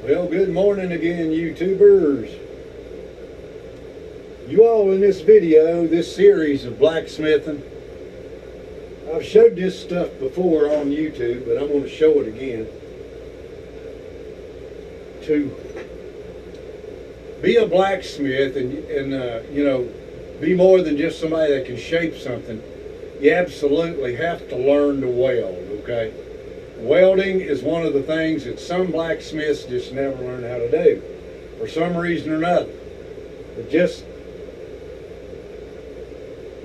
Well, good morning again, YouTubers. You all in this video, this series of blacksmithing, I've showed this stuff before on YouTube, but I'm going to show it again. To be a blacksmith and be more than just somebody that can shape something, you absolutely have to learn to weld, okay? Welding is one of the things that some blacksmiths just never learn how to do for some reason or another. They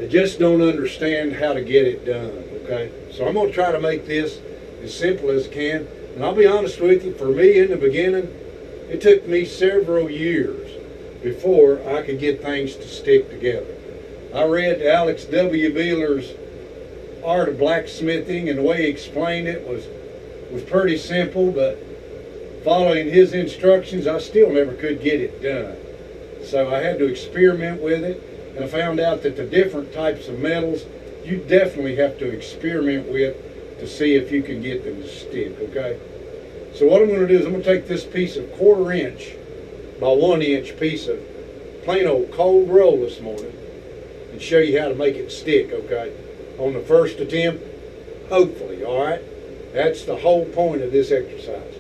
just don't understand how to get it done, okay? So I'm going to try to make this as simple as I can. And I'll be honest with you, for me in the beginning, it took me several years before I could get things to stick together. I read Alex W. Beeler's Art of Blacksmithing, and the way he explained it was pretty simple, but following his instructions, I still never could get it done. So I had to experiment with it, and I found out that the different types of metals, you definitely have to experiment with to see if you can get them to stick, okay? So what I'm going to do is I'm going to take this piece of 1/4 inch by 1 inch piece of plain old cold roll this morning and show you how to make it stick, okay? On the first attempt, hopefully, all right? That's the whole point of this exercise.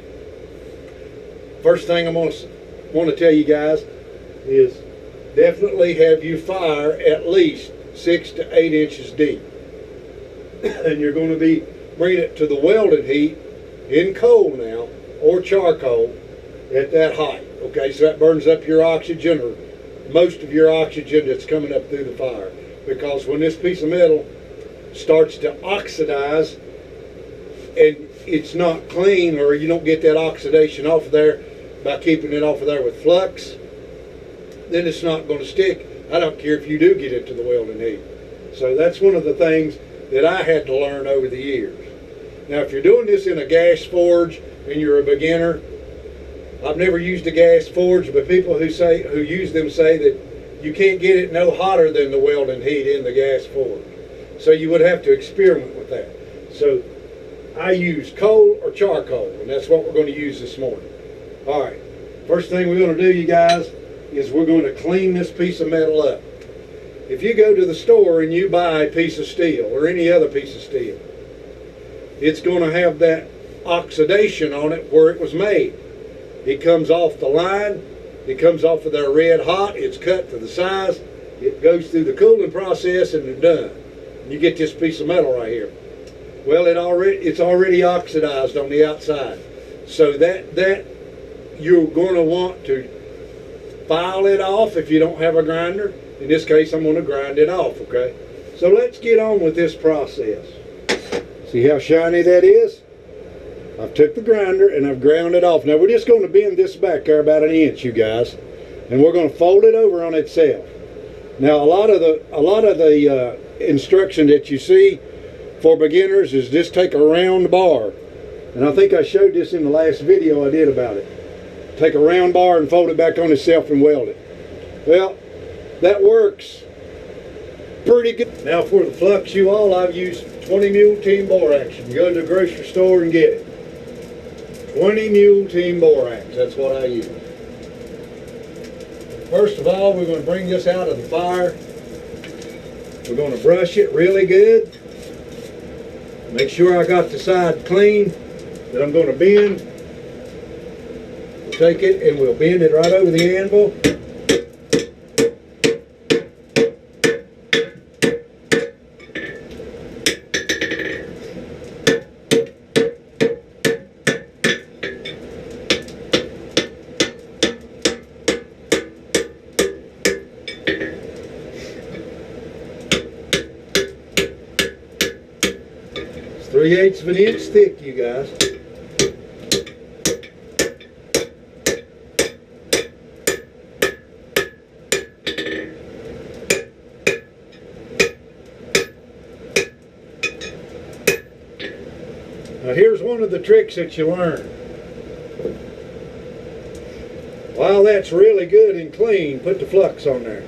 First thing I'm going to want to tell you guys is definitely have your fire at least 6 to 8 inches deep. And you're going to be bringing it to the welded heat in coal now, or charcoal, at that height. Okay, so that burns up your oxygen, or most of your oxygen that's coming up through the fire. Because when this piece of metal starts to oxidize and it's not clean, or you don't get that oxidation off of there by keeping it off of there with flux, then it's not going to stick. I don't care if you do get it to the welding heat. So that's one of the things that I had to learn over the years. Now, if you're doing this in a gas forge and you're a beginner, I've never used a gas forge, but people who use them say that you can't get it no hotter than the welding heat in the gas forge. So you would have to experiment with that. So I use coal or charcoal, and that's what we're going to use this morning. All right, first thing we're going to do, you guys, is we're going to clean this piece of metal up. If you go to the store and you buy a piece of steel or any other piece of steel, it's going to have that oxidation on it where it was made. It comes off the line, it comes off of there red hot, it's cut to the size, it goes through the cooling process, and it's done. And you get this piece of metal right here. Well, it's already oxidized on the outside. So that you're going to want to file it off if you don't have a grinder. In this case, I'm going to grind it off, okay? So let's get on with this process. See how shiny that is? I've took the grinder and I've ground it off. Now we're just going to bend this back there about 1 inch, you guys, and we're going to fold it over on itself. Now a lot of the instruction that you see for beginners is just take a round bar, and I think I showed this in the last video I did about it. Take a round bar and fold it back on itself and weld it. Well, that works pretty good. Now for the flux, you all, I've used 20 mule team borax. You can go to the grocery store and get it. 20 mule team borax, that's what I use. First of all, we're going to bring this out of the fire. We're going to brush it really good. Make sure I got the side clean that I'm going to bend. We'll take it and we'll bend it right over the anvil. 3/8 of an inch thick, you guys. Now here's one of the tricks that you learn. While that's really good and clean, put the flux on there.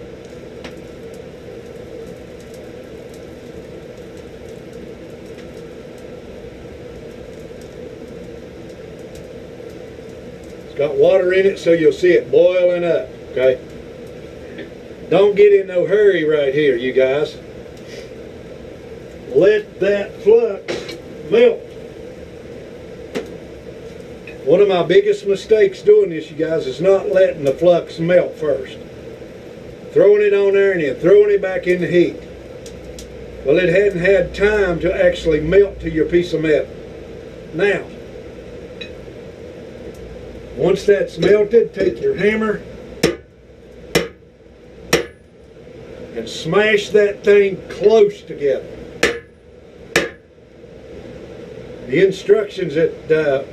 It's Got water in it so you'll see it boiling up, okay? Don't get in no hurry right here, you guys. Let that flux melt. One of my biggest mistakes doing this, you guys, is not letting the flux melt first. Throwing it on there and then throwing it back in the heat. Well, it hadn't had time to actually melt to your piece of metal. Now, once that's melted, take your hammer and smash that thing close together. The instructions that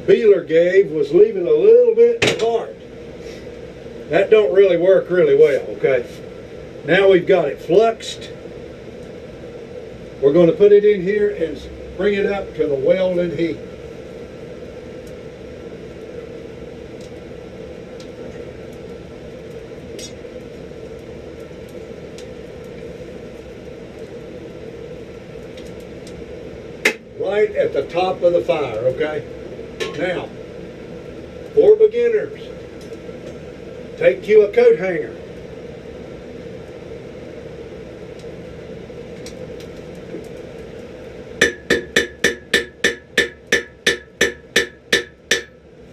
Beeler gave was leave it a little bit apart. That don't really work really well, okay? Now we've got it fluxed. We're going to put it in here and bring it up to the welding heat. Right at the top of the fire, okay? Now, for beginners, take you a coat hanger.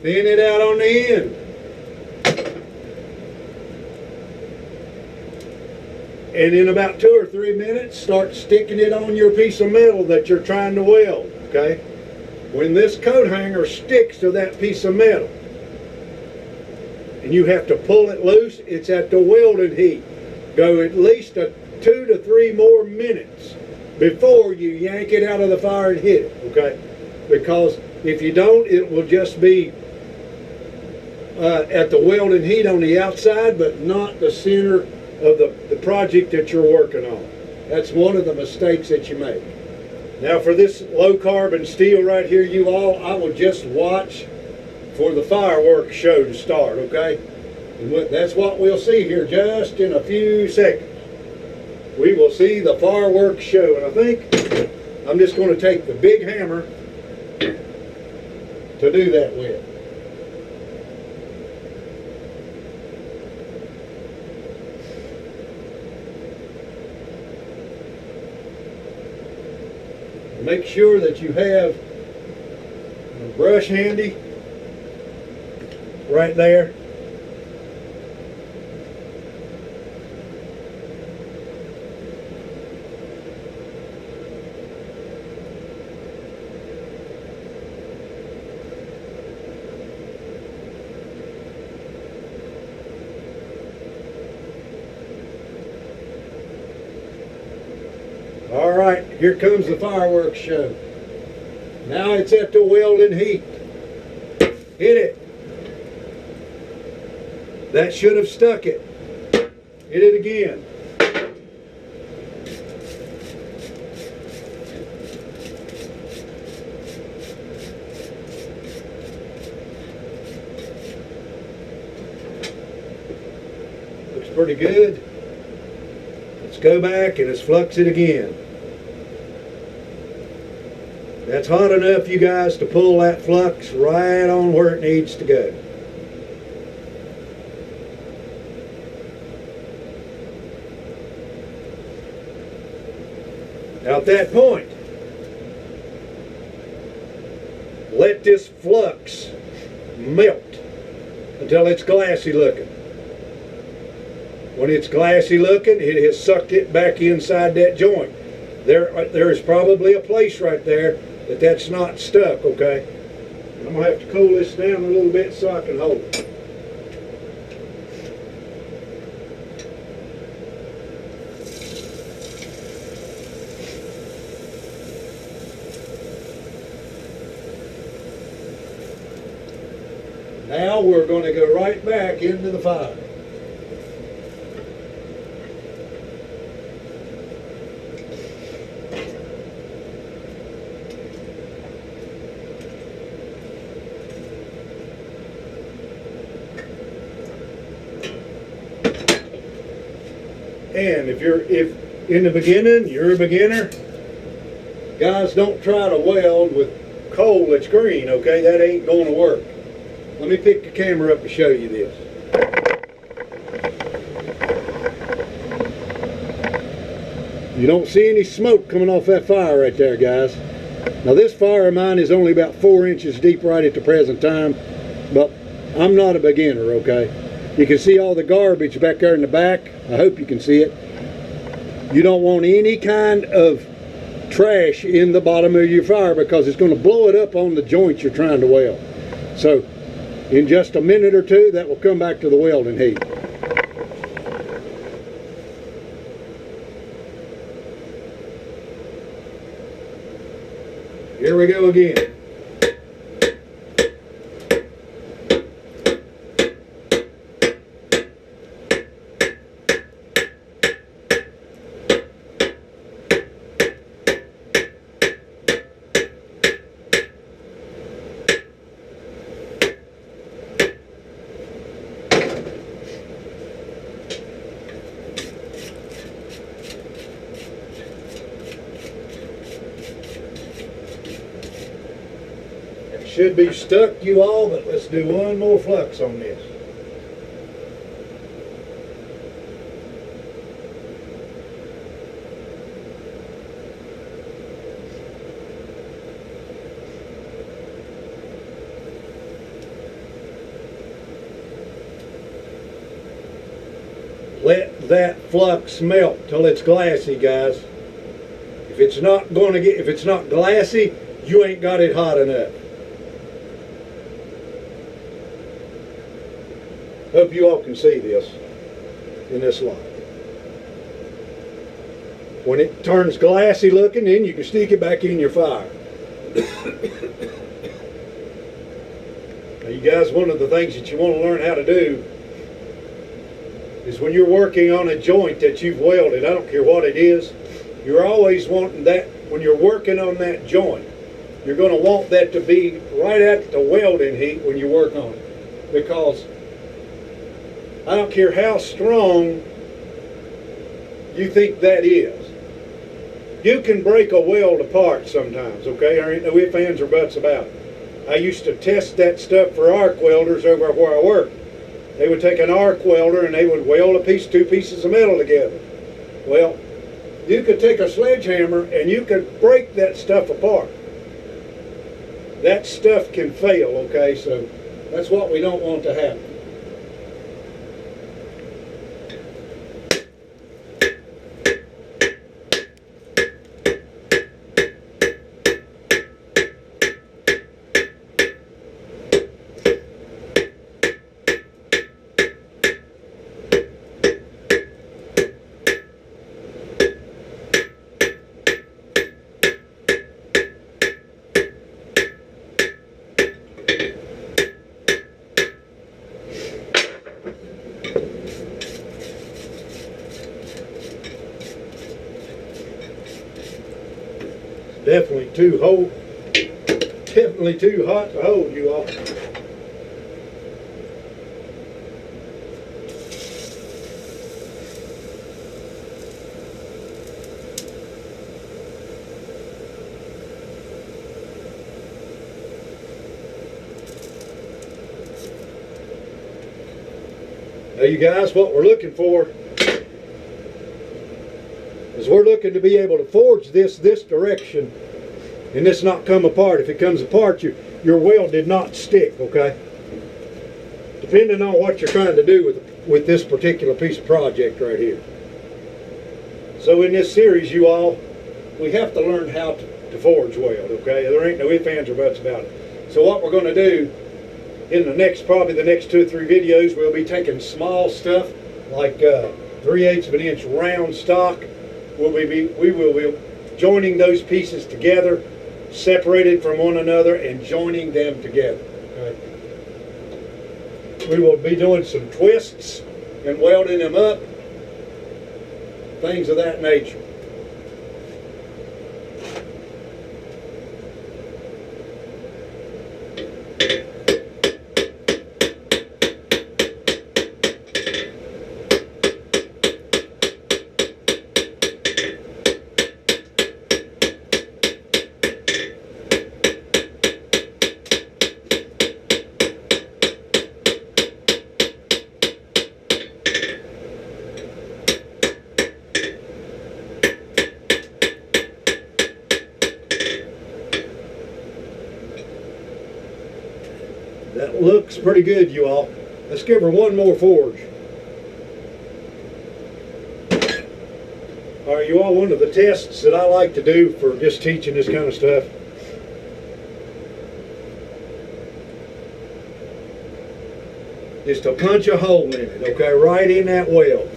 Thin it out on the end. And in about 2 or 3 minutes, start sticking it on your piece of metal that you're trying to weld, okay? When this coat hanger sticks to that piece of metal, and you have to pull it loose, it's at the welding heat. Go at least 2 to 3 more minutes before you yank it out of the fire and hit it, okay? Because if you don't, it will just be at the welding heat on the outside, but not the center of the project that you're working on. That's one of the mistakes that you make. Now for this low carbon steel right here, you all, I will just watch for the fireworks show to start, okay? And that's what we'll see here just in a few seconds. We will see the fireworks show, and I think I'm just going to take the big hammer to do that with. Make sure that you have a brush handy right there. All right, here comes the fireworks show. Now it's at the welding heat. Hit it. That should have stuck it. Hit it again. Looks pretty good. Let's go back and let's flux it again. That's hot enough, you guys, to pull that flux right on where it needs to go. Now at that point, let this flux melt until it's glassy looking. When it's glassy looking, it has sucked it back inside that joint. There is probably a place right there that's not stuck, okay? I'm going to have to cool this down a little bit so I can hold it. Now we're going to go right back into the fire. And if in the beginning you're a beginner, guys, don't try to weld with coal that's green, okay? That ain't going to work. Let me pick the camera up to show you this. You don't see any smoke coming off that fire right there, guys. Now this fire of mine is only about 4 inches deep right at the present time, but I'm not a beginner, okay? You can see all the garbage back there in the back. I hope you can see it. You don't want any kind of trash in the bottom of your fire because it's going to blow it up on the joint you're trying to weld. So in just a minute or two, that will come back to the welding heat. Here we go again. Should be stuck, you all, but let's do one more flux on this. Let that flux melt till it's glassy, guys. If it's not glassy, you ain't got it hot enough. Hope you all can see this in this light. When it turns glassy looking, then you can stick it back in your fire. Now you guys, one of the things that you want to learn how to do is when you're working on a joint that you've welded, I don't care what it is, you're always wanting that, when you're working on that joint, you're going to want that to be right at the welding heat when you work on it. Because I don't care how strong you think that is, you can break a weld apart sometimes, okay? There ain't no ifs, ands, or buts about it. I used to test that stuff for arc welders over where I worked. They would take an arc welder and they would weld two pieces of metal together. Well, you could take a sledgehammer and you could break that stuff apart. That stuff can fail, okay? So that's what we don't want to happen. Definitely too hot to hold, you all. Now you guys, what we're looking for is we're looking to be able to forge this direction and this not come apart. If it comes apart, your weld did not stick, okay? Depending on what you're trying to do with this particular piece of project right here. So in this series, you all, we have to learn how to forge weld, okay? There ain't no ifs, ands, or buts about it. So what we're going to do in probably the next 2 or 3 videos, we'll be taking small stuff like 3/8 of an inch round stock. We will be joining those pieces together, separated from one another, and joining them together. Okay? We will be doing some twists and welding them up, things of that nature. pretty good, you all. Let's give her one more forge. All right, you all, one of the tests that I like to do for just teaching this kind of stuff is to punch a hole in it, okay, right in that weld.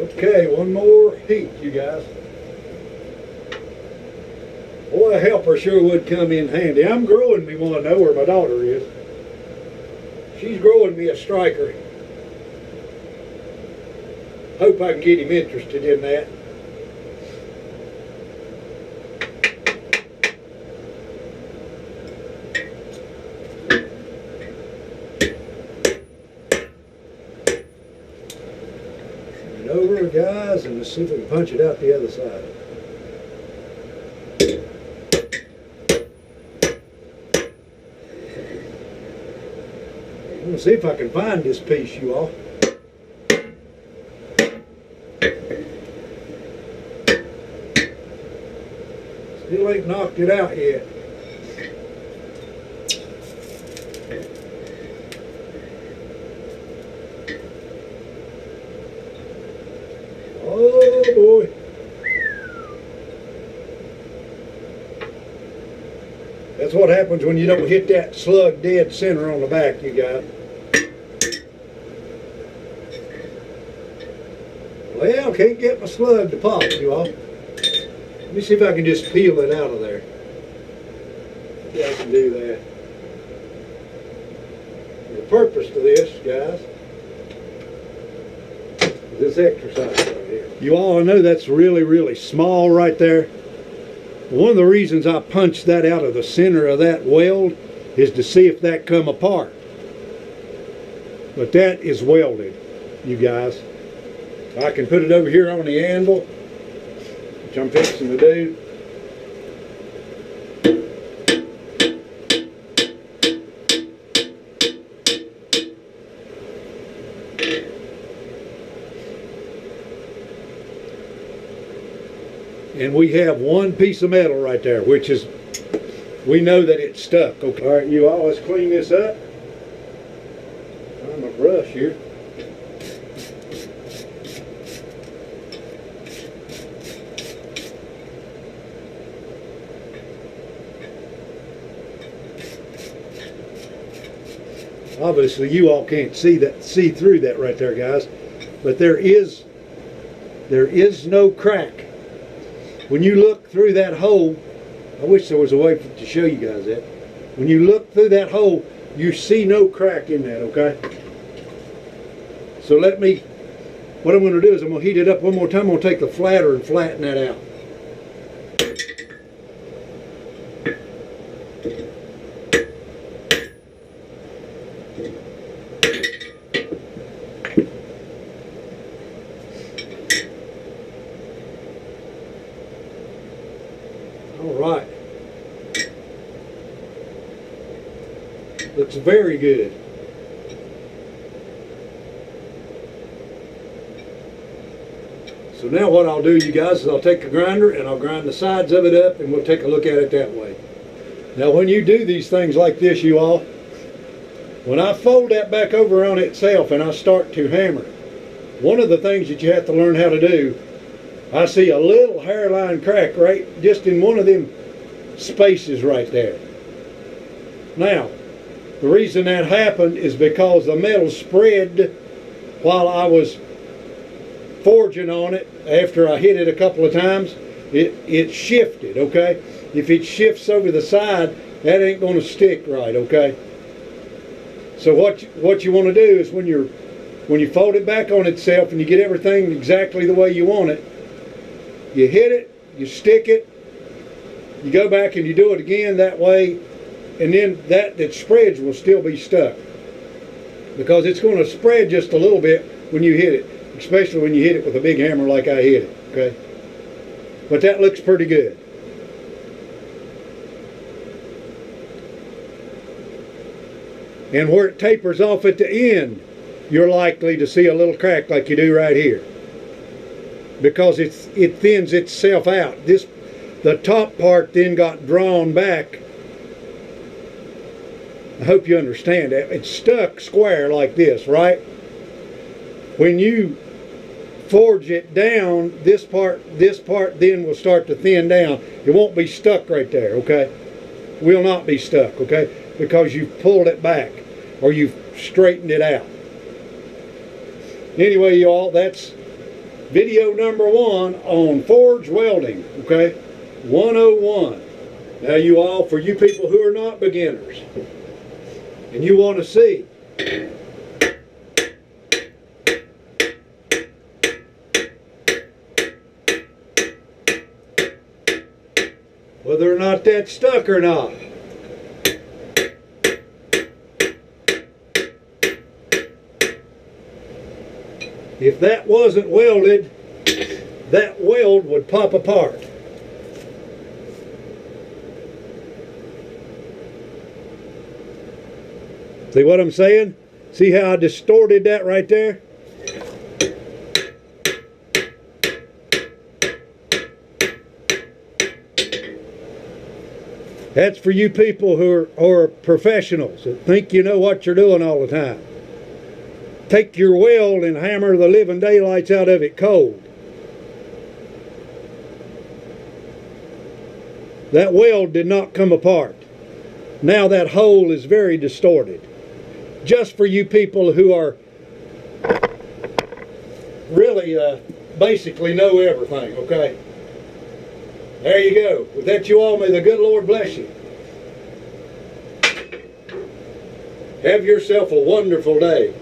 Okay, one more heat, you guys. Boy, a helper sure would come in handy. I'm growing me one, though, where my daughter is. She's growing me a striker. Hope I can get him interested in that. Over, guys, and let's see if we can punch it out the other side. I'm going to see if I can find this piece, you all. Still ain't knocked it out yet. Oh boy. That's what happens when you don't hit that slug dead center on the back, you guys. Well, can't get my slug to pop, you all. Let me see if I can just peel it out of there. Yeah, I can do that. The purpose to this, guys, is this exercise right here. You all know that's really, really small right there. One of the reasons I punched that out of the center of that weld is to see if that come apart. But that is welded, you guys. I can put it over here on the anvil, which I'm fixing to do. And we have one piece of metal right there, which is, we know that it's stuck. Okay. All right, you all, let's clean this up. Find my brush here. Obviously, you all can't see through that right there, guys. But there is no crack. When you look through that hole, I wish there was a way to show you guys that. When you look through that hole, you see no crack in that, okay? So what I'm going to do is I'm going to heat it up one more time. I'm going to take the flatter and flatten that out. Alright. Looks very good. So now what I'll do, you guys, is I'll take a grinder and I'll grind the sides of it up and we'll take a look at it that way. Now when you do these things like this, you all, when I fold that back over on itself and I start to hammer, one of the things that you have to learn how to do, I see a little hairline crack right just in one of them spaces right there. Now, the reason that happened is because the metal spread while I was forging on it. After I hit it a couple of times, it shifted, okay? If it shifts over the side, that ain't going to stick right, okay? So what you want to do is when you fold it back on itself and you get everything exactly the way you want it, you hit it, you stick it, you go back and you do it again that way, and then that spreads will still be stuck. because it's going to spread just a little bit when you hit it, especially when you hit it with a big hammer like I hit it, okay? But that looks pretty good. And where it tapers off at the end, you're likely to see a little crack like you do right here, because it thins itself out. The top part then got drawn back. I hope you understand that. It's stuck square like this, right? When you forge it down, this part then will start to thin down. It won't be stuck right there, okay? Will not be stuck, okay? Because you've pulled it back or you've straightened it out. Anyway, y'all, that's video number 1 on forge welding, okay? 101. Now you all, for you people who are not beginners and you want to see whether or not that's stuck or not. If that wasn't welded, that weld would pop apart. See what I'm saying? See how I distorted that right there? That's for you people who are professionals that think you know what you're doing all the time. Take your weld and hammer the living daylights out of it cold. That weld did not come apart. Now that hole is very distorted. Just for you people who are really basically know everything, okay? There you go. With that, you all, may the good Lord bless you. Have yourself a wonderful day.